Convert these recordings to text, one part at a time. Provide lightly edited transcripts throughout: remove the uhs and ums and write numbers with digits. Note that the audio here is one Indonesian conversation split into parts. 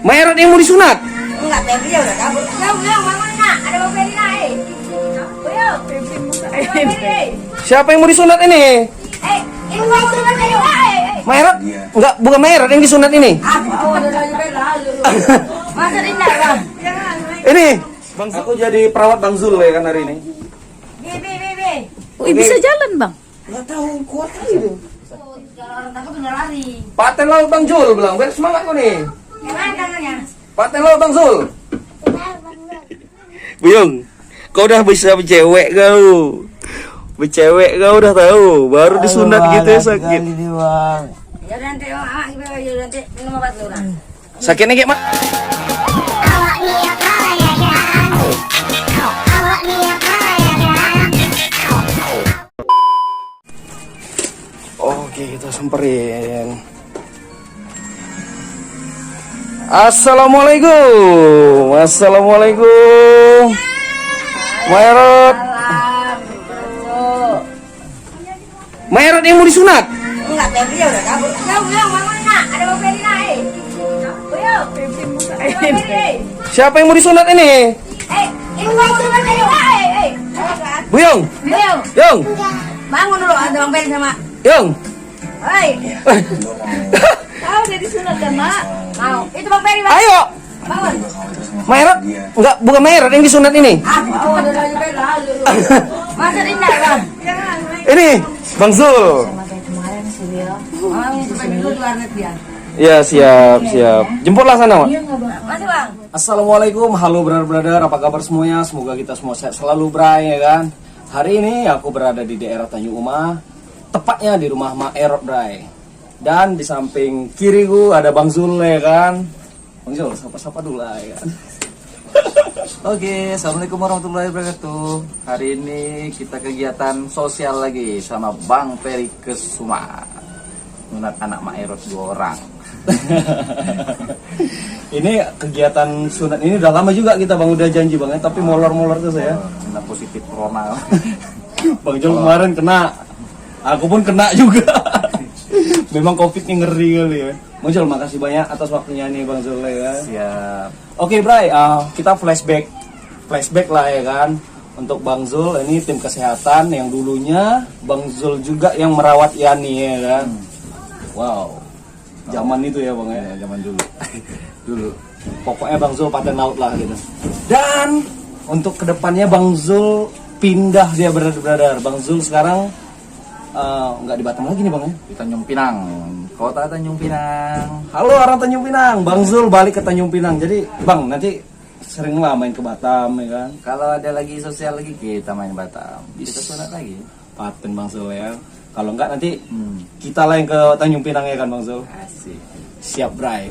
Maerot yang mau disunat? Enggak, Febri ya udah kabur. Buyung, bangun nak. Ada Bang Febri naik. Buyung, Siapa yang mau disunat ini? ini mau sunat ayo. Maerot? Enggak, bukan Maerot yang disunat ini. Aku ada lagi lalu. Masa indah bang? Ini, Bang, aku jadi perawat Bang Zul ya kan hari ini. Bi. Wih, bisa jalan bang? Nggak tahu, kuat kali itu. Kalau orang takut udah lari. Paten lo Bang Zul bilang, biar semangat kau nih. Gimana tangannya? Paten lo Bang Zul. Buyung, kau udah bisa bercewek kau. Bercewek kau udah tahu, baru disunat gitu ya sakit. Ya udah nanti ya nanti minum obat dulu lah. Sakitnya kayak mak? Oke, kita samperin. Assalamualaikum. Maerot. Maerot yang mau disunat? Enggak, Febri ya udah kabur. Buyung, bangun nak. Ada Bang Febri naik. Buyung, Febri. Siapa yang mau disunat ini? Ini mau sunat ayo. Buyung. Yung. Bangun dulu, ada Bang Febri sama. Yung. Hei. Tahu udah disunat kan, Mak? Mau. Itu Bang Febri, Bang. Ayo. Bangun. Maerot? Enggak, bukan Maerot yang disunat ini. Aku ada lagi lalu. Masa indah bang? Ini Bang Zul. Kemarin sih dia. Mau sampai dulu di warnet dia. Ya, siap. Jemputlah sana, Mak. Masih bang? Assalamualaikum, halo brother, apa kabar semuanya? Semoga kita semua sehat selalu, Bray, ya kan? Hari ini aku berada di daerah Tanjung Uma, tepatnya di rumah Maerot, Bray. Dan di samping kiriku ada Bang Zul, ya kan? Bang Zul, sapa-sapa dulu lah, ya kan? Oke, assalamualaikum warahmatullahi wabarakatuh. Hari ini kita kegiatan sosial lagi sama Bang Peri Kesuma, sunat anak Maerot 2 orang. Ini kegiatan sunat ini udah lama juga kita Bang, udah janji Bang ya, tapi molor-molor tuh saya. Kena positif corona. Bang Zul kemarin kena, aku pun kena juga. Memang COVID-nya ngeri kali ya. Bang Zul, makasih banyak atas waktunya nih Bang Zul ya. Siap. Oke Bray, kita flashback lah ya kan. Untuk Bang Zul, ini tim kesehatan yang dulunya Bang Zul juga yang merawat Yani ya kan. Wow, zaman itu ya Bang ya. Zaman dulu. Dulu. Pokoknya Bang Zul paten laut lah gitu. Dan untuk kedepannya Bang Zul pindah dia brother. Bang Zul sekarang nggak di Batam lagi nih Bang ya. Di Tanjung Pinang, kota Tanjung Pinang. Halo orang Tanjung Pinang, Bang Zul balik ke Tanjung Pinang. Jadi Bang nanti sering lah main ke Batam ya kan. Kalau ada lagi sosial lagi kita main Batam. Kita sunat lagi. Paten Bang Zul ya. Kalau enggak nanti kita lah yang ke Tanjung Pinang ya kan Bang Zul. Asik. Siap Bray.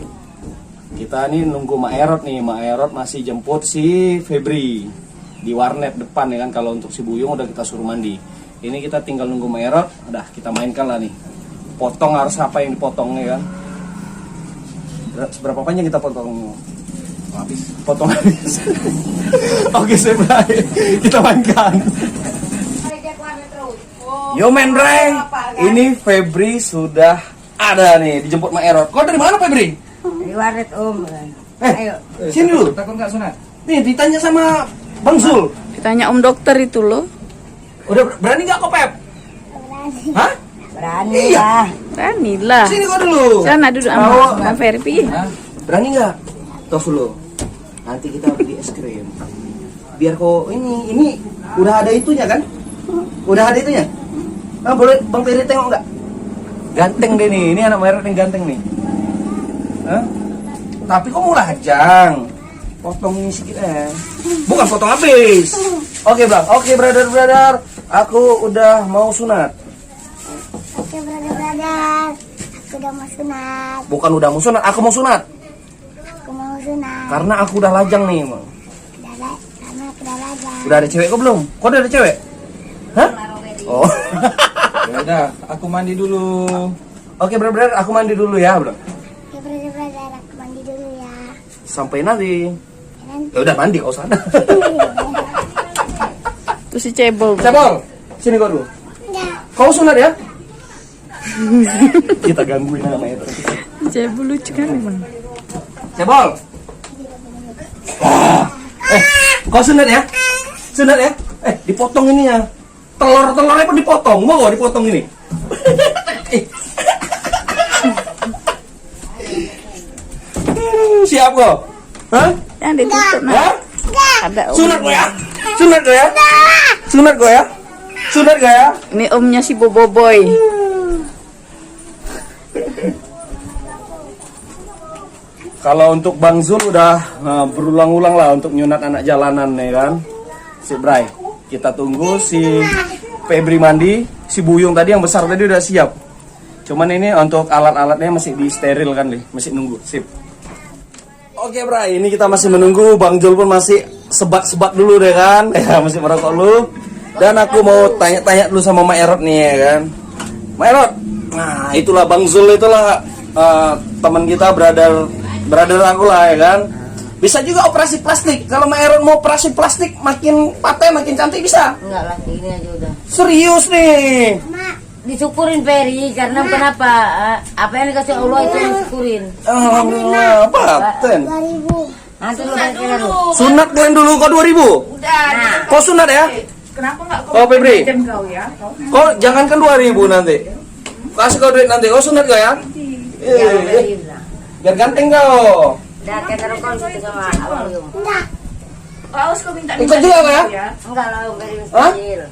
Kita nih nunggu Maerot nih. Maerot masih jemput si Febri di warnet depan ya kan. Kalau untuk si Buyung udah kita suruh mandi. Ini kita tinggal nunggu Maerot. Udah kita mainkan lah nih. Potong harus apa yang dipotong ya kan. Seberapa panjang kita potong? Habis. Potong habis. Oke siap Bray. Kita mainkan. Yo men Bray. Ini Febri sudah ada nih dijemput Maerot. Kau dari mana Febri? Di warnet om. Ayo. Sini dulu. Takut nggak sunat? Nih ditanya sama Bang Zul. Ditanya om dokter itu loh. Udah berani nggak kok Pep? Hah? Berani lah. Berani lah. Sini kau dulu. Sana duduk Bawa. sama Bang Ferpi. Berani nggak? Toh dulu. Nanti kita beli es krim. Biar kok ini udah ada itunya kan? Udah ada itunya. Nah, boleh Bang Ferry tengok nggak? Ganteng deh nih. Ini anak Maerot yang ganteng nih. Hah? Tapi kok mau lajang? Potong ini sedikit bukan potong habis. Oke Bang, oke brother. Aku udah mau sunat. Oke brother, aku udah mau sunat. Bukan udah mau sunat, aku mau sunat. Aku mau sunat. Karena aku udah lajang nih, Bang. Karena aku udah lajang. Udah ada cewek kok belum? Kok udah ada cewek? Hah? Oh. Ya udah, aku mandi dulu. Oke brother, aku mandi dulu ya, Bro. Oke brother, aku mandi dulu ya. Sampai nanti. Nanti. Ya udah mandi kau sana. Terus si cebol. Cebol, sini kau dulu. Enggak. Kau sunat ya? Kita gangguin namanya. Cebol lucu kan emang. Cebol. Kau sunat ya? Sunat ya? Dipotong ini ya. Telur-telurnya pun dipotong. Mau gak dipotong ini? Siap kok? Hah? Jangan ditutup nah. Hah? Ada om. Sunat kok ya? Sunat kok ya? Sunat kok ya? Sunat kok ya? Ini omnya si Boboiboy. Kalau untuk Bang Zul udah berulang-ulang lah untuk nyunat anak jalanan ya kan. Si Bray, kita tunggu si Febri mandi, si Buyung tadi yang besar tadi udah siap. Cuman ini untuk alat-alatnya masih di steril kan nih, masih nunggu. Sip. Oke Bray, ini kita masih menunggu. Bang Zul pun masih sebat-sebat dulu deh kan. Ya masih merokok dulu. Dan aku mau tanya-tanya dulu sama Mak Erot nih ya kan. Mak Erot, nah itulah Bang Zul itulah teman kita, brother aku lah ya kan. Bisa juga operasi plastik. Kalau Mak Erot mau operasi plastik makin patah makin cantik bisa. Enggak lah, ini aja udah. Serius nih. Disyukurin Peri karena kenapa? Apa yang dikasih Allah itu disyukurin. Alhamdulillah, paten. 2000. Nanti lu balik dulu. Sunat kalian dulu kau 2000. Nah, Kau sunat ya? Kenapa nggak kau Oh Febri. jam kau ya? Kau jangankan 2000 nanti. Kasih kau duit nanti. Kau sunat kau ya? ya Peri bilang. Biar ganteng kau. Udah kita rokok gitu sama Abang Yung. Paus kau minta Ikut juga kau ya? Enggak lah, Peri Hah? kecil.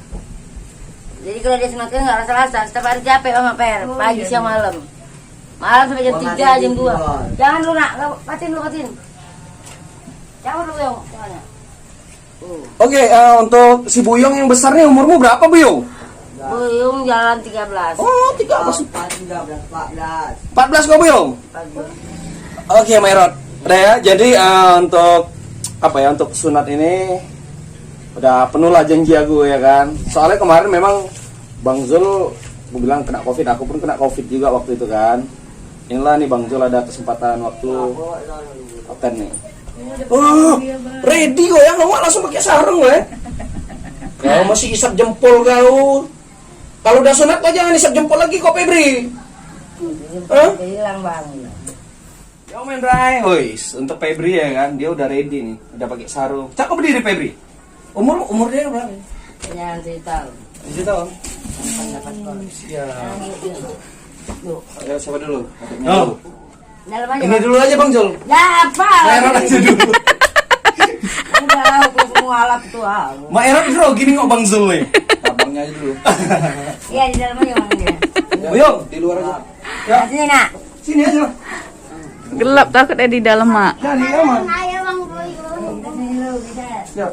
Jadi kalau dia sunatkan nggak rasa-rasa, setiap hari capek sama Per, pagi siang malam. Malam sampai jam 3, jam 2. Jangan lu nak, patin lu patin. Jangan lu Yung, jangan. Oke, untuk si Buyong yang besar nih umurmu berapa Buyong? Buyung jalan 13. Oh, 13. 14 kau Buyong? Oke, Mairot. Udah ya. Jadi untuk apa ya? Untuk sunat ini udah penuh lah janji aku ya kan. Soalnya kemarin memang Bang Zul aku bilang kena Covid, aku pun kena Covid juga waktu itu kan. Inilah nih Bang Zul ada kesempatan waktu Oten nih. Oh, ready kok ya, kamu langsung pakai sarung ya. Kau masih isap jempol kau. Kalau udah sunat kau jangan isap jempol lagi kok Febri. Hah? Hilang Bang. Yo main Bray, Hois, untuk Febri ya kan, dia udah ready nih, udah pakai sarung. Cak kau berdiri Febri. Umur dia berapa? Jangan cerita. Di tahun. Siap. Ya siapa dulu? Oh. Dalam aja. Ini Bang. dulu aja Bang Jol. Ya apa? Maerot aja dulu. Udah, aku semua alat tuh. Maerot dulu, gini kok Bang Zul nih. Abangnya aja dulu. Iya di dalam aja Bang dia. Buyong, di luar aja. Ya, Nah, sini nak. sini aja lah. Gelap takutnya di dalam mak. Jadi aman. Ayo Bang Buyung. Sini lu bisa. Ya.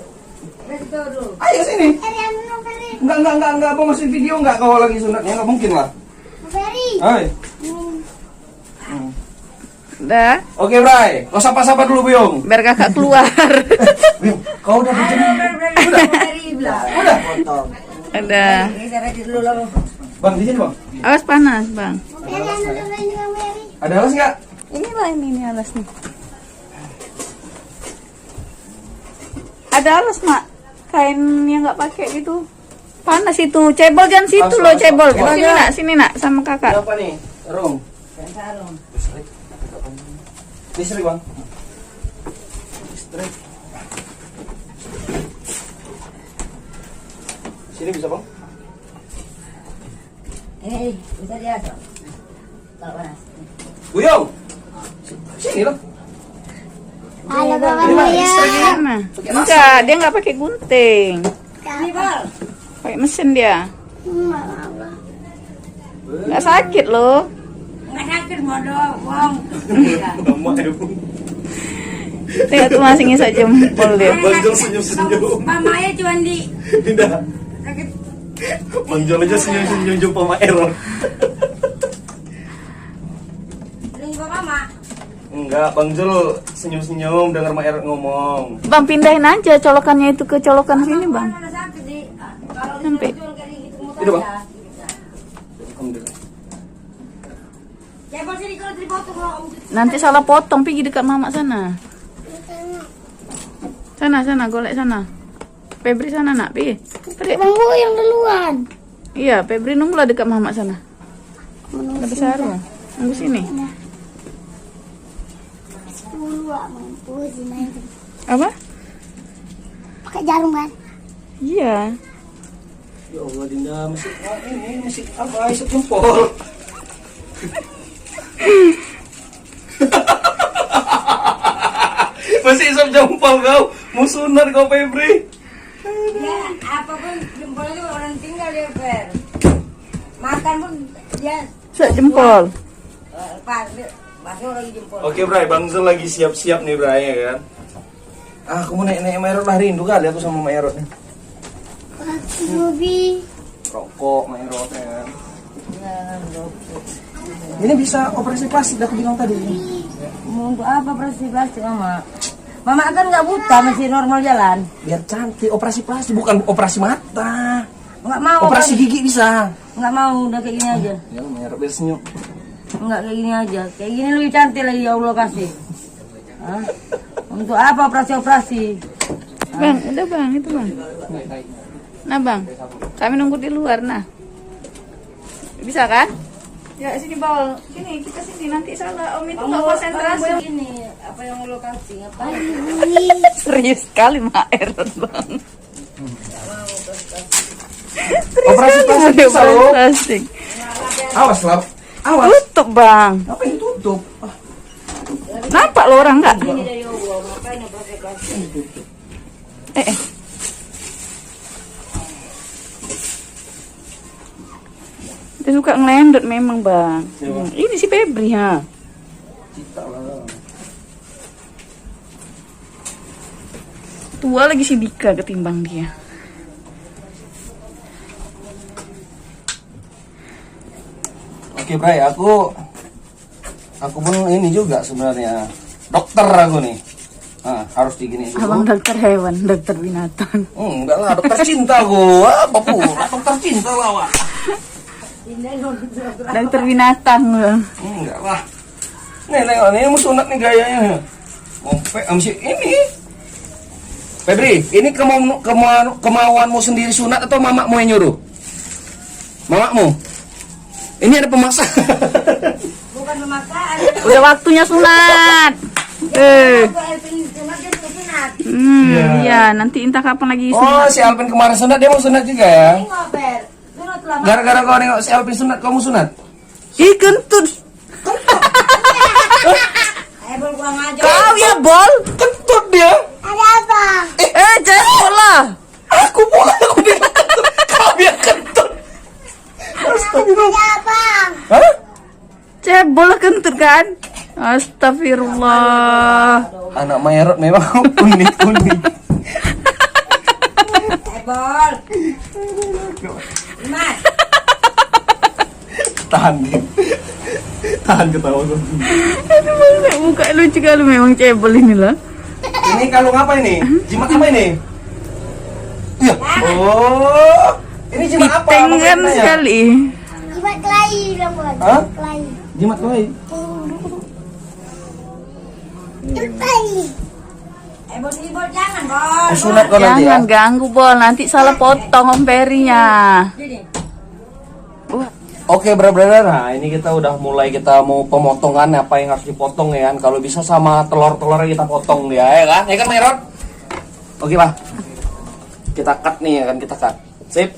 Let's go dulu. Ayo sini. Peri yang minum Peri. Enggak mau masuk video enggak kau lagi sunatnya, enggak mungkin lah. Peri. Hai. Udah, Oke, Bray. Kau sapa-sapa dulu, Buyong. biar kakak keluar. Buyong, kau udah berjemur. Peri bilang. Udah. Udah. Kita ready dulu lah. Bang, di sini, Bang. Awas panas, Bang. Peri yang minum juga Peri. Ada alas enggak? Ini alasnya. Ada alas, Mak. Kain yang nggak pakai gitu. Panas itu. Cebol jangan situ Asal, loh, asal. cebol. Gimana? Sini nak, sama kakak. Apa nih? Sarung. Listrik, Bang. Listrik. Sini bisa, Bang? Ini bisa dia so. Kalau panas. Buyong. Sini loh. Halo Bapak Ini, Bang, Buyung. listrik. Mana? Enggak, dia nggak pakai gunting. Ini Bang. Pakai mesin dia. Allah. Nggak sakit loh. Enggak sakit bodoh, Bang. Tengok tuh masih ngisap jempol dia. Bang Jol senyum-senyum. Mamanya cuma di Tidak. sakit. Bang Jol aja senyum-senyum jumpa sama Errol. Lingkup mama. Enggak, Bang Jol senyum-senyum dengar Mak Errol ngomong. Bang pindahin aja colokannya itu ke colokan sini, Bang. Ada sakit di kalau Sampai. disuruh kayak gitu muter Itu, Bang. aja. Alhamdulillah. Ya pasti kalau dipotong loh. Nanti salah potong, pergi dekat mamak sana. Sana, golek sana. Febri sana nak, pi. Bang Buyung duluan. Iya, Febri nunggulah dekat mamak sana. Ada sarung. Nunggu sini. Dulu mampu sih main Apa? pakai jarum kan. Iya. Ya Allah Dinda, ini masih apa? Isap jempol. Masih isap jempol kau. Mau sunat kau Febri. Ya, apapun jempolnya juga orang tinggal ya, Fer. Makan pun dia Sudah jempol. pas masuk lagi jempol. Oke Bray, Bang Zul lagi siap-siap nih Bray ya kan. Aku mau naik Maerot lah, rindu kali aku sama Maerot nih. Ruby. Rokok Maerot ya kan. Ini bisa operasi plastik, aku bilang tadi. Mau untuk apa operasi plastik, Mama? Mama kan nggak buta, masih normal jalan. Biar cantik, operasi plastik bukan operasi mata. Nggak mau. Operasi gigi bisa. Nggak mau, udah kayak gini aja. Ya Maerot biar senyum. Nggak kayak gini aja. Kayak gini lebih cantik lagi, ya Allah kasih. Hah? Untuk apa operasi-operasi? Bang, udah bang, itu bang. Nah bang, kami nunggu di luar nah. Bisa kan? Ya sini bawal, sini kita sini nanti salah om itu nggak konsentrasi. Ini apa yang lo kasih? Ngapain? Serius sekali Mak Erot bang. Operasi plastik bisa loh. Plastik. Awas lah. Awas. Tutup bang. Apa yang tutup? Nampak lo orang nggak? Ini dari Allah, ngapain operasi plastik? Eh. Dia suka ngelendot memang bang. Ini si Febri ha. Cita lah. Tua lagi si Dika ketimbang dia. Oke Bray, aku pun ini juga sebenarnya dokter aku nih. Nah, harus digini dulu. Abang dokter hewan, dokter binatang. Enggak lah, dokter cinta gua. Apa pula dokter cinta lah, Wak. Dokter binatang bang. Enggak lah. Nih, tengok nih, mau sunat nih gayanya. Ngopek amsi ini. Febri, ini kemauanmu sendiri sunat atau mamamu yang nyuruh? Mamamu? Ini ada pemaksa. Bukan pemaksaan. Udah waktunya sunat. Iya, nanti entah kapan lagi Oh, sunat. si Alvin kemarin sunat, dia mau sunat juga ya? Tengok, Fer. Sunat lah. Gara-gara kau nengok si Alvin sunat, kamu sunat? Ih, kentut. Bol kurang aja. Kau ya, Bol. Kentut dia. Ada apa? Cebol lah. Aku bilang kentut. Kau biar kentut. Astagfirullah. Ada apa? Hah? Cebol lah kentut kan? Astagfirullah. Anak Maerot memang unik-unik. Bol. Mas. Tahan dia. Tahan ketawa gue. Aduh, Bang, muka lucu kali memang cebol inilah. Ini kalung apa ini? Jimat apa ini? Iya. Oh. Ini jimat apa? Apa Tengan ceritanya? sekali. Jimat kelahi bilang bukan. Hah? Kelahi. Jimat kelahi. Jimat kelahi. Bol jangan, Bol. Sunat kau nanti ya. Jangan ganggu Bol, nanti salah potong om Perinya. Oke, brother. Nah, ini kita udah mulai kita mau pemotongan apa yang harus dipotong ya kan. Kalau bisa sama telur-telurnya kita potong dia ya kan. Ya kan, Maerot? Oke, Pak. Kita cut nih ya kan, kita cut. Sip.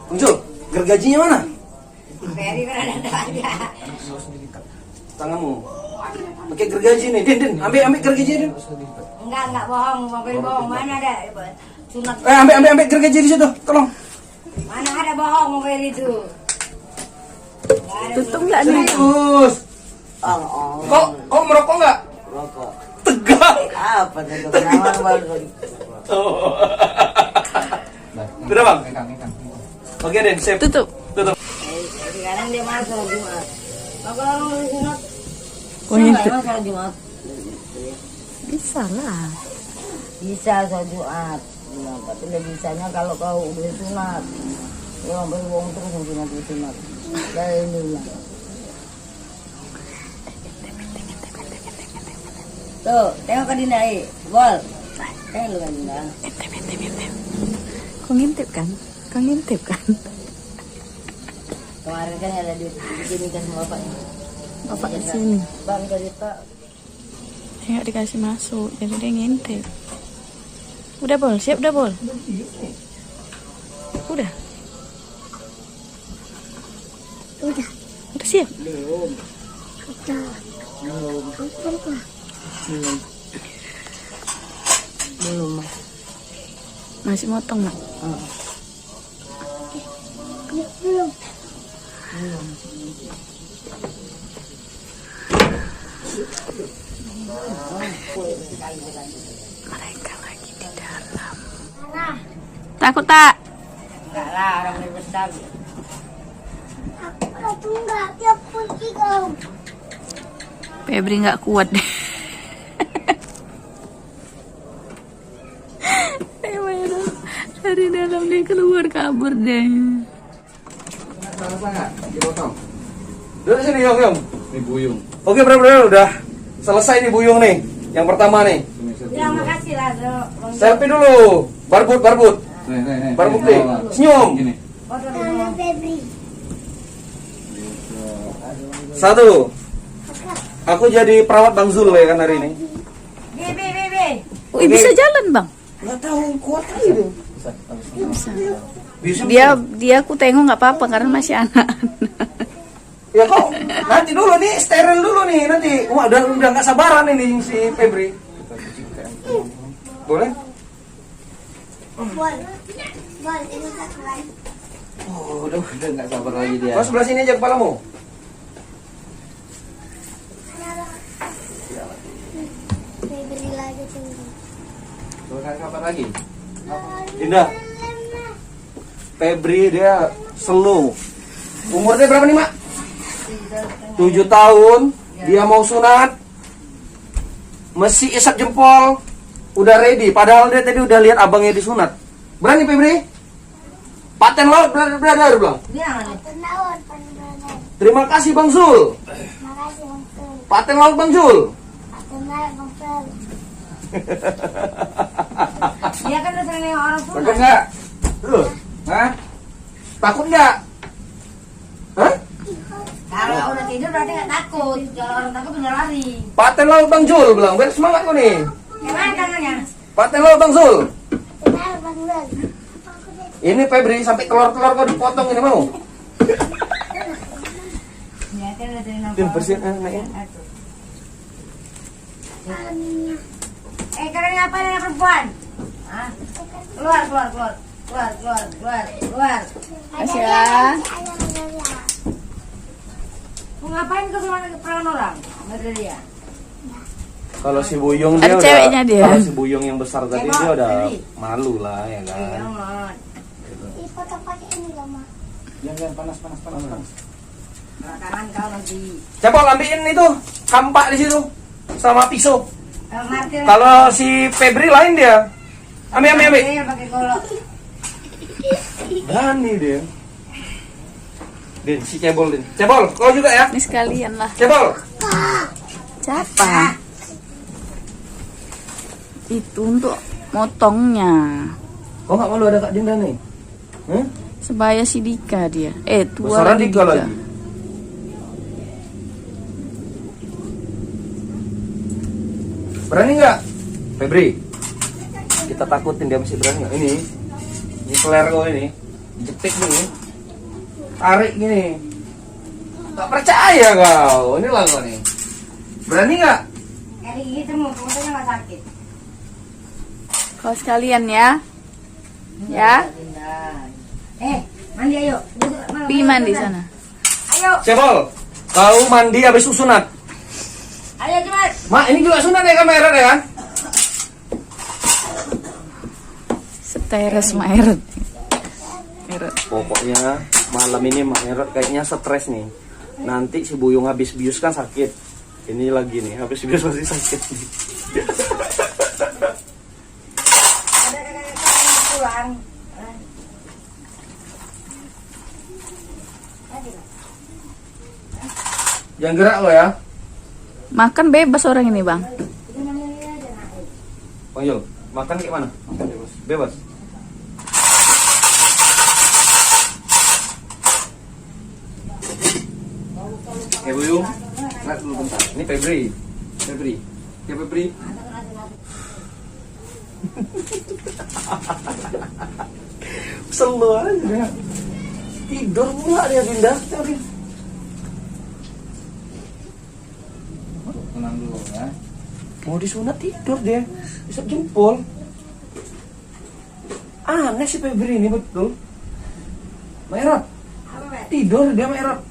Muncul, gergajinya mana? Ferry kan ada aja. Tanganmu. Pakai gergaji nih, Din. Ambil gergaji, Din. Enggak bohong, Bang Ferry bohong. Mana ada sunat? Ambil gergaji di situ. Tolong. Mana ada bohong, Bang Ferry itu? Tutup nggak nih? Serius. Kok merokok nggak? Rokok. Tegang. Apa tuh kenapa baru? Udah, Bang. Oke, Den, sip. Tutup. Sekarang dia masuk Jumat. Kalau orang sunat, Oh, bisa itu. nggak sholat Jumat? Bisa lah. Bisa sholat Jumat. Nah, tapi lebih bisanya kalau kau udah sunat. Ya, sampai bohong terus yang sunat. Dari dulu. Tuh, tengok ke Dinda, Bol. Tengok lu kan Dinda. Kau ngintip kan? Kau ngintip kan? Kemarin kan ada di sini kan sama bapaknya. Bapak di sini. Bang dari Pak. Nggak dikasih masuk, jadi dia ngintip. Udah Bol, siap udah Bol. Udah. Udah siap. Belum. Masih motong Mak. Belum. Mereka lagi di dalam. Takut tak? Enggak lah, orang lebih besar. Aku enggak, dia kunci kau. Febri nggak kuat deh. Dari dalam dia keluar kabur deh. Sangat, dipotong. Duduk sini, Yong. Ini buyung. Oke, benar-benar udah selesai nih buyung nih. Yang pertama nih. Ya makasih lah, Bang. Selfie dulu. Barbut. Nih. Barbut deh. Senyum. Gini. Foto dulu. Sama Febri. Satu. Aku jadi perawat Bang Zul ya kan hari ini. Bi. Oh, bisa jalan Bang? Nggak tahu kuat kali deh. Bisa. Bisa. Dia aku tengok nggak apa-apa karena masih anak. Ya kok nanti dulu nih steril dulu nih nanti. Wah udah nggak sabaran ini si Febri. Boleh? Bol, ini satu lagi. Oh, udah. Udah nggak sabar lagi dia. Kau sebelah sini aja kepalamu. Febri lagi tuh. Kapan lagi? Indah. Febri dia slow. Umurnya berapa nih, Mak? 7 tahun. Dia mau sunat. Masih isap jempol. Udah ready. Padahal dia tadi udah lihat abangnya disunat. Berani, Febri? Paten laut berada bilang. Dia nih. Penawar, penawar. Terima kasih Bang Zul. Makasih Bang Fel. Paten laut Bang Zul. Penawar Bang Fel. Dia kan udah sering nengok orang Takut sunat. nggak? Loh, Hah? takut nggak? Hah? Kalau udah tidur berarti nggak takut. Kalau orang takut udah lari. Paten laut Bang Zul bilang. Biar semangat kau nih. Gimana tangannya? Paten laut Bang Zul. Penawar Bang Fel. Ini Febri sampai telur-telur kau dipotong ini mau. Dia kan udah sering nengok. Din bersihin naikin. Kalian ngapain anak perempuan? Hah? Keluar. Masih ya. Mau ngapain ke rumah perawan orang? Nggak ada dia. Kalau si Buyung Ada dia ceweknya dia. Kalau si Buyung yang besar tadi Tengok, dia udah Febri. malu lah ya Iya kan. banget. Foto pakai ini loh, Ma. Jangan panas. Kalau tangan kau nanti. Coba ambilin itu kampak di situ sama pisau. Kalau Martin. Kalau si Febri lain dia. Ambil. Martin pakai golok. Berani dia. Din, si Cebol Din. Cebol, kau juga ya? Ini sekalian lah. Cebol. Siapa? Itu untuk motongnya. Kau nggak malu ada Kak Dinda nih? Sebaya si Dika dia. Tua Besaran lagi Dika lagi. Berani nggak? Febri. Kita takutin dia masih berani nggak? Ini peler kau ini. Jepit nih. Tarik gini. Gak percaya kau. Ini lah kau nih. Berani nggak? Kayak gitu mau, pokoknya nggak sakit. Kau sekalian ya. Ya. Mandi ayo. Pergi mandi sana. Ayo, Cebol. Kau mandi habis sunat. ayo cepat. Mak, ini juga sunat ya kamera ya kan? Seteres Maerot. Pokoknya malam ini Mak Erot kayaknya stres nih. Nanti si Buyung habis bius kan sakit. Ini lagi nih, habis bius masih sakit nih. Pulang. Jangan gerak lo ya. Makan bebas orang ini bang. Bang Yul, makan kayak mana? Makan bebas. Bebas. Buyung, Lihat dulu bentar. Ini Febri. Ya Febri. Selalu aja. Tidur pula dia Dinda. Tenang dulu ya. Mau disunat tidur dia. Isap jempol. Aneh si Febri ini betul. Merot. Tidur dia merot.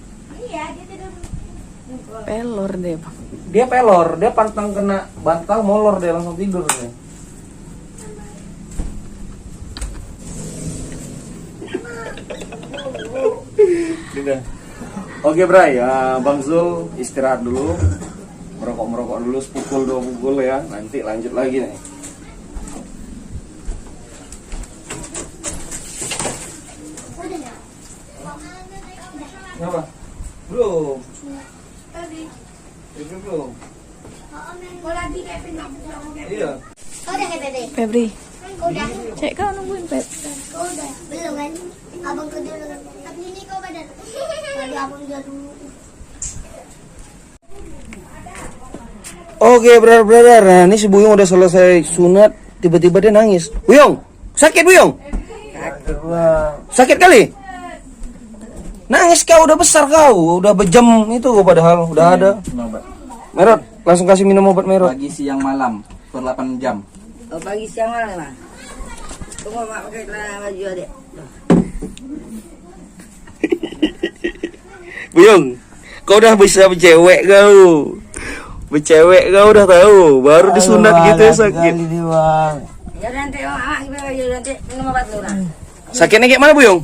Pelor deh, Bang. Dia pelor, dia pantang kena bantal molor dia langsung tidur dia. Dinda. Oke Bray, ya Bang Zul istirahat dulu. Merokok dulu, sepukul 2 pukul ya. Nanti lanjut lagi nih. Kenapa? Belum. Belum. Mau lagi kayak Iya. Kau udah kayak Bebe? Febri, Kau udah? cek kau nungguin Pep. Kau udah? Belum kan? Abang kerja dulu. Tapi ini kau badan. Tadi abang dia dulu. Oke, brother. Nah, ini si Buyung udah selesai sunat, tiba-tiba dia nangis. Buyung, sakit Buyung? Sakit kali? Nangis kau, udah besar kau, udah bejam itu kau padahal udah ada. Merot, langsung kasih minum obat merot. Pagi, siang, malam per 8 jam. Oh, pagi siang malam mah. Tunggu mak pakai celana baju adek. Buyung, kau udah bisa bercewek kau. Bercewek kau udah tahu, baru disunat gitu ya sakit. Ya nanti mak gimana ya nanti minum obat lu nah. Sakitnya kayak mana Buyung?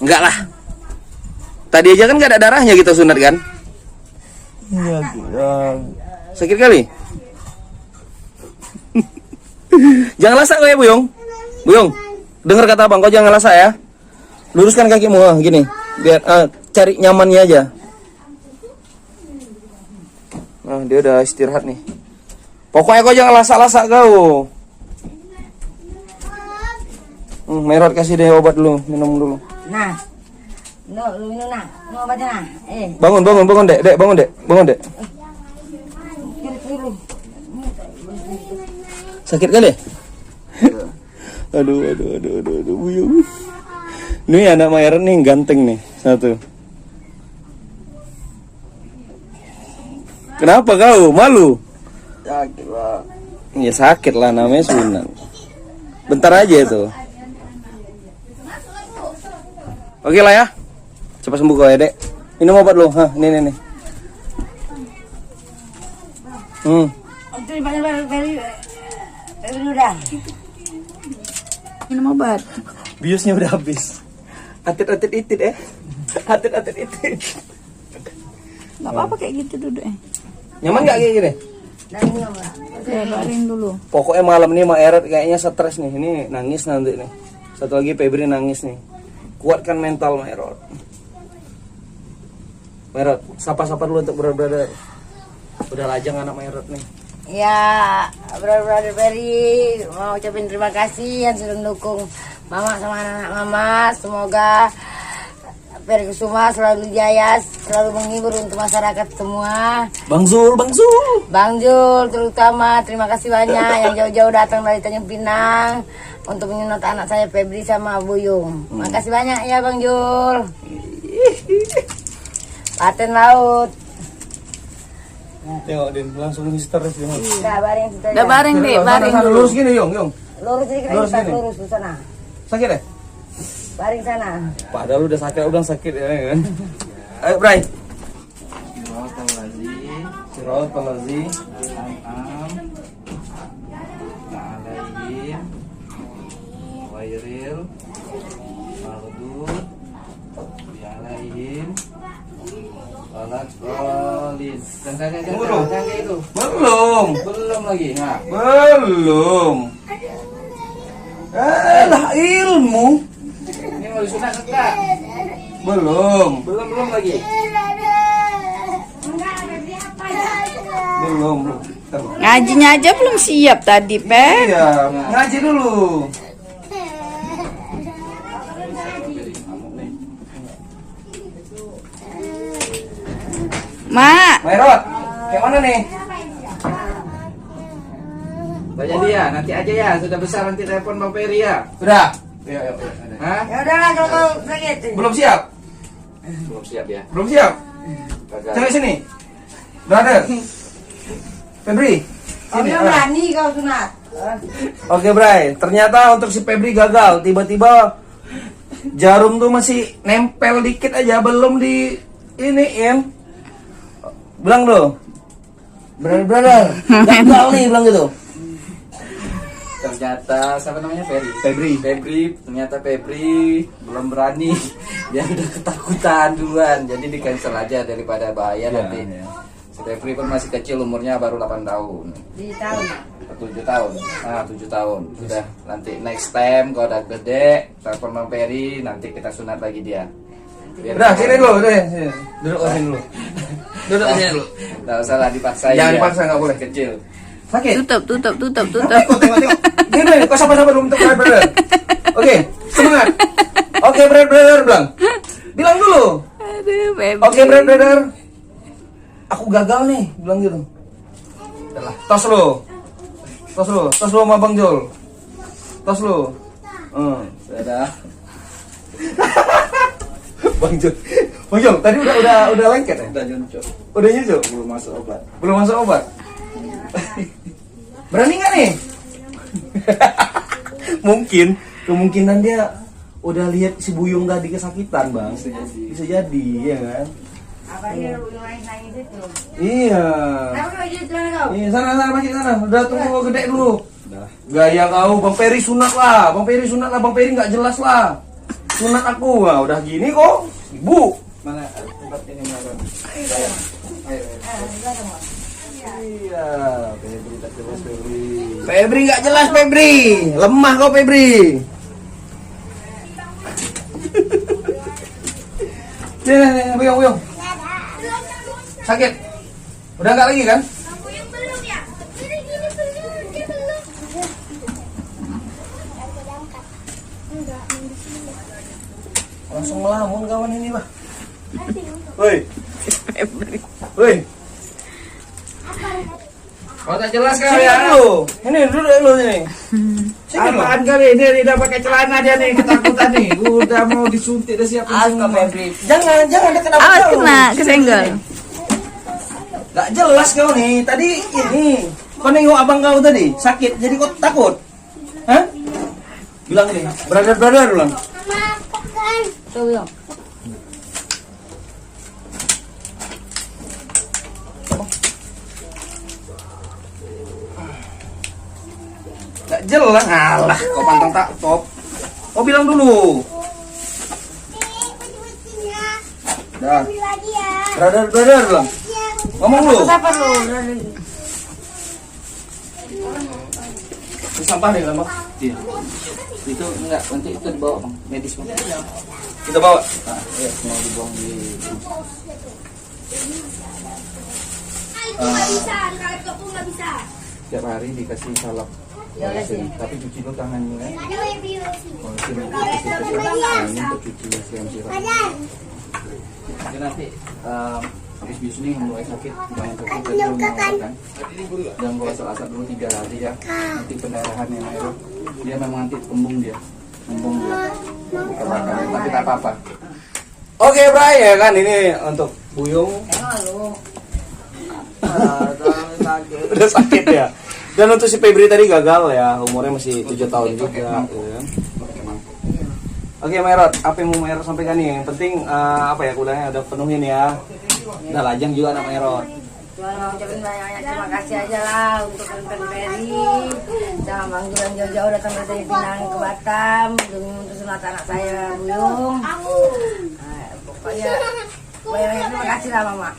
Enggak lah. Tadi aja kan gak ada darahnya kita sunat kan? Iya, sakit kali? Jangan lasak kau ya Buyung. Buyung, dengar kata abang, kau jangan lasak ya. Luruskan kakimu, gini. Biar cari nyamannya aja. Nah, dia udah istirahat nih. Pokoknya kau jangan lasak-lasak kau. Merot kasih deh obat dulu, minum dulu. Nah. No, lu minum nah. No obatnya nah. Bangun dek, bangun dek. Kiri. Sakit kali? aduh, Buyung. Ini anak Mayron nih ganteng nih, satu. Kenapa kau? Malu? Sakit lah. Ya sakit lah, namanya sunat. Bentar aja itu. Oke lah ya. Cepat sembuh kau ya, Dek. Minum obat lu. Hah, ini. Itu banyak dari udah. Minum obat. Biusnya udah habis. Atit itit Atit itit. Gak apa-apa kayak gitu duduk Nyaman gak kayak gini? Dan minum lah. Baring dulu. Pokoknya malam ini Mak Eret kayaknya stres nih. Ini nangis nanti nih. Satu lagi Febri nangis nih. Kuatkan mental Mak Eret. Mak Eret, sapa-sapa dulu untuk brother. Udah lajang anak Mak Eret nih. Ya, brother Ferry mau ucapin terima kasih yang sudah mendukung Mama sama anak-anak Mama. Semoga Ferry Kusuma selalu jaya, selalu menghibur untuk masyarakat semua. Bang Zul. Bang Jul terutama terima kasih banyak yang jauh-jauh datang dari Tanjung Pinang untuk menyunat anak saya Febri sama Buyung. Makasih banyak ya Bang Jul. Paten laut. Tengok Din, langsung histeris dia. Udah baring situ aja. Udah baring deh, baring dulu. Lurus gini, Yong. Lurus sedikit Lurus lagi, gini. lurus di sana. Sakit ya? Baring sana. Padahal udah sakit ya kan. Ayo, Bray. Sirotolazi. Alaihim wairil maghdub alaihim waladdallin. Itu. Belum lagi. Nah. Belum. Lah ilmu. Ini mau disunat enggak? Belum. Belum lagi. Belum. Ngajinya aja belum siap tadi, Pep. Iya, ngaji dulu. Mak. Maerot, kayak mana nih? Gak jadi ya, nanti aja ya. Sudah besar nanti telepon Bang Peri ya. Sudah. Yuk. Hah? Ya udahlah kalau kau sakit. Belum siap? Belum siap ya. Belum siap? Gagal. Cari sini. Brother. Febri. Kau Sini. bilang berani kau sunat. Oke, Bray. Ternyata untuk si Febri gagal. Tiba-tiba jarum tuh masih nempel dikit aja, belum di iniin. Bilang tuh. Brother. Gagal nih bilang gitu. Ternyata siapa namanya Febri. Ternyata Febri belum berani. Dia udah ketakutan duluan. Jadi di cancel aja daripada bahaya nanti. Si Febri pun masih kecil, umurnya baru 8 tahun. Di tahun. 7 tahun. 7 tahun. Sudah, nanti next time kalau udah gede, telepon Bang Peri, nanti kita sunat lagi dia. Udah, sini dulu, sini. Duduk sini dulu. Duduk sini dulu. Enggak usah lah dipaksain. Jangan ya. dipaksa, nggak boleh. Kecil. Sakit. Tutup. Tengok. Gini, kau sabar belum untuk brother. Oke, semangat. Oke, brother bilang. Bilang dulu. Aduh, baby. Oke, brother. Aku gagal nih, bilang gitu. Tos lu sama Bang Jol. Tos lu. Sudah. Bang Jol, tadi udah lengket ya? Udah nyucuk. Udah nyucuk? Belum masuk obat. Belum masuk obat? Berani nggak nih? Kemungkinan dia udah lihat si Buyung tadi kesakitan, Bang. Bisa jadi, ya kan? Apa dia nangis itu? Iya. Kenapa kau jadi celana kau? Iya, sana masih sana. Udah tunggu gede dulu. Gaya kau, Bang Peri sunat lah. Bang Peri nggak jelas lah. Sunat aku, wah udah gini kok. Ibu. Mana tempat ini mana? Ayo. Iya. Febri tak jelas Febri. Febri nggak jelas Febri. Lemah kau Febri. Nih, Buyung. Sakit? Udah nggak lagi kan? Yang belum ya? Ini belum, dia belum. Langsung ngelamun kawan ini, Bah. Woi. Kau tak jelas kau Sini ya? dulu. Ini duduk dulu ini. Sini dulu. Apaan kali ini udah pakai celana dia nih, ketakutan nih. Udah mau disuntik, udah siap Kau Febri. Jangan dekat aku. Awas kena kesenggol. Gak jelas kau nih. Tadi ini. Kau nengok abang kau tadi sakit, jadi kau takut. Hah? Bilang nih, brother bilang. Mama, pekan. Tuh bilang. Gak jelas. Alah, kau pantang tak top. Kau bilang dulu. Putih-putihnya. Dah. Ambil lagi ya. Brother bilang. Ya, Ngomong dulu. Siapa lu? Ini sampah nih, Bang. Iya. Itu enggak, nanti itu dibawa Bang, medis Bang. Kita bawa. Iya, mau dibuang di itu nggak bisa. Kalau toko nggak bisa. tiap hari dikasih salep. Tapi cuci dulu tangannya ya. Ada review sih. Kalau sini dikasih tangannya untuk cuci siram. Badan. Jadi nanti habis bius ini mulai sakit, jangan sakit Kan tadi yang mau kakan. makan. Jangan gua asal-asal dulu 3 hari ya. Nanti pendarahan yang air. Dia memang nanti kembung dia. Kembung dia. Bukan makan, tapi tak apa-apa. Oke, Bray, ya kan ini untuk Buyung. Tengok lu. Udah sakit ya. Dan untuk si Febri tadi gagal ya, umurnya masih 7 tahun juga. Ya. Oke, Maerot, apa yang mau Maerot sampaikan nih? Yang penting apa ya, kudanya udah penuhin ya. Udah lajang juga anak Maerot. Cuma mau ucapin banyak terima kasih aja lah untuk Bang Peri. Sama Bang Julan jauh-jauh datang dari Pinang ke Batam demi untuk sunat anak saya Buyung. Pokoknya terima kasih lah Mama.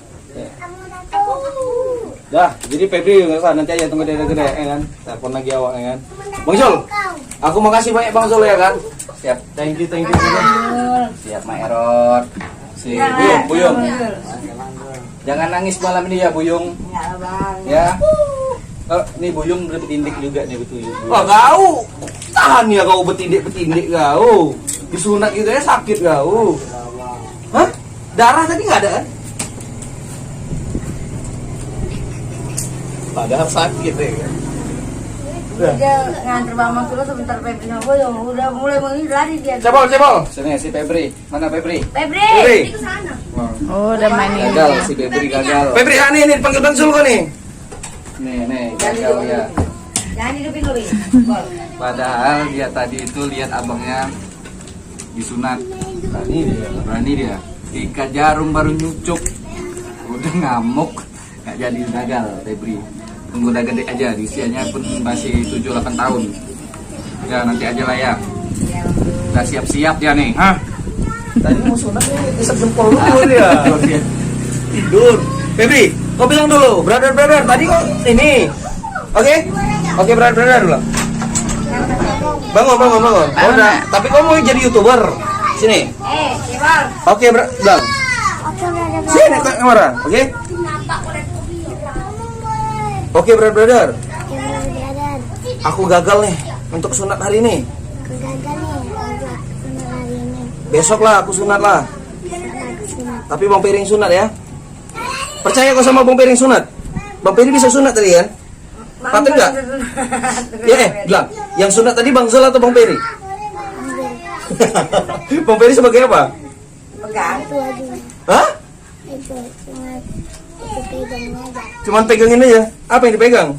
Dah, jadi Febri nggak usah, nanti aja tunggu gede-gede ya kan. Telepon lagi awak ya kan. Bang Zul, aku makasih banyak Bang Zul ya kan. Siap, thank you. Siap Mak Erot. Si Buyung. Jangan nangis malam ini ya Buyung. Enggak lah Bang. Ya. Oh, nih Buyung udah betindik juga nih betul. Wah, kau tahan ya kau betindik kau. Disunat gitu ya sakit kau. Hah? Darah tadi nggak ada kan? Padahal sakit ya kan. Dia nganter Bang Mansur sebentar Febri sama gue yang udah mulai lari dia. Cebol. Sini si Febri. Mana Febri? Febri, Febri. ini ke sana. Oh, udah mainin. Gagal si Febri gagal. Febri, nih panggil Bang Zul kok nih. Nih gagal ya. Jangan hidupin lu, Ri. Padahal dia tadi itu lihat abangnya disunat. Berani dia. Ikat jarum baru nyucuk. Udah ngamuk. Nggak jadi gagal Febri. Tunggu udah gede aja, di usianya pun masih 7-8 tahun. Ya nanti aja lah ya. Udah siap-siap ya nih. Hah? Tadi mau sunat nih, isap jempol dulu dia. Tidur. Febri, kau bilang dulu, brother, tadi kok ini. Oke, brother dulu. Bangun. Oh, udah. Tapi kau mau jadi YouTuber. Sini. Cebol. Oke, bilang. Oke, brother. Sini ke kamera, oke? Oke, brother. Oke, brother. Aku gagal nih untuk sunat hari ini. Aku gagal nih. Agak sunat hari ini. Besok lah aku sunat lah. Aku sunat. Tapi Bang Peri yang sunat ya. Percaya kau sama Bang Peri yang sunat? Bang Peri bisa sunat tadi kan? Paten nggak? Ya bilang. Yang sunat tadi Bang Zul atau Bang Peri? Bang Peri sebagai apa? Pegang. Itu aja. Hah? Itu cuma itu pegang aja. Cuman pegangin aja. Apa yang dipegang?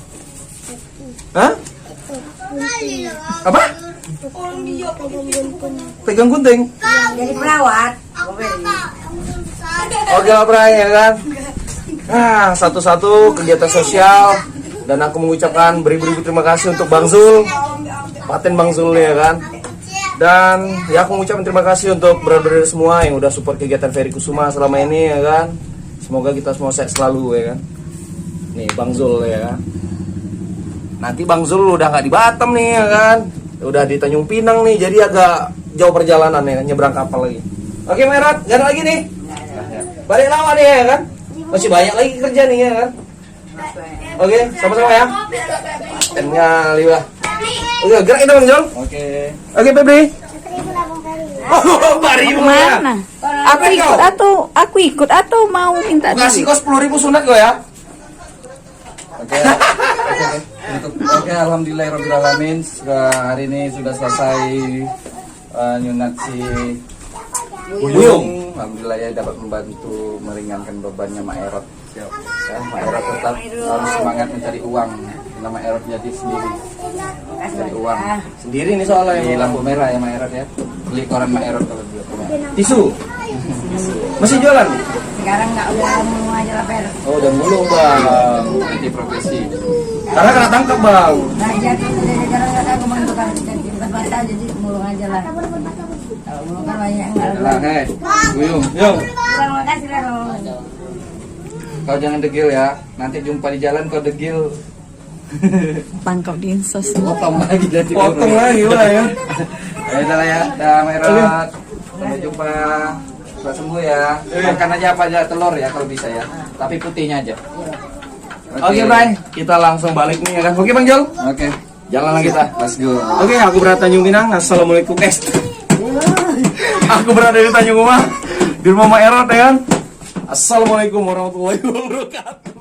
Hah? Itu gunting. Apa? Pegang gunting. Pegang gunting. Jadi perawat. Oke lah Bray, ya kan? Satu-satu kegiatan sosial. Dan aku mengucapkan beribu-ribu terima kasih untuk Bang Zul. Paten Bang Zul ya kan? Dan ya aku mengucapkan terima kasih untuk brother-brother semua yang udah support kegiatan Ferry Kusuma selama ini ya kan. Semoga kita semua sehat selalu ya kan. Nih Bang Zul ya kan. Nanti Bang Zul udah nggak di Batam nih ya kan. Udah di Tanjung Pinang nih, jadi agak jauh perjalanan ya, nyebrang kapal lagi. Oke Merat, gak ada lagi nih. Balik lawan nih ya kan. Masih banyak lagi kerja nih ya kan. Oke, sama-sama ya. Patennya liwah. Oke, gerak itu Bang Zul. Oke. Oke Febri. Itu lah Bang Peri. Oh, bari Mana? Aku ikut atau mau minta Kasih duit? kau 10.000 sunat kau ya. Oke, alhamdulillahirobbilalamin. Hari ini sudah selesai nyunat si Buyung. Alhamdulillah ya dapat membantu meringankan bebannya Mak Erot. Ya, Mak Erot tetap harus semangat mencari uang. Nama Erot jadi sendiri. Mencari uang. Sendiri nih soalnya Di lampu merah ya Mak Erot ya. Beli koran Mak Erot kalau dia punya. Tisu. Masih jualan? Sekarang nggak udah mau aja lah Per. Oh, udah mulung Bang. Ganti profesi. Karena kena tangkap Bang. Nah, jadi sekarang nggak ada kemana kan jadi tempat jadi mulung aja lah. Kalau mulung kan banyak yang nggak Lah, ada. Buyung. Yuk. Terima kasih lah. Kau jangan degil ya. Nanti jumpa di jalan kau degil. Tangkap di insos. Potong lagi jadi Potong lagi lah ya. Ya udah lah ya. Dah Mak Erot. Sampai jumpa. Cepat sembuh ya. Makan aja apa aja telur ya kalau bisa ya. Tapi putihnya aja. Oke, Bray. Kita langsung balik nih ya kan. Oke, Bang Jol. Oke. Jalan lagi kita. Let's go. Oke, aku berada Tanjung Pinang. Assalamualaikum. Aku berada di Tanjung Uma di rumah Mak Erot ya kan. Assalamualaikum warahmatullahi wabarakatuh.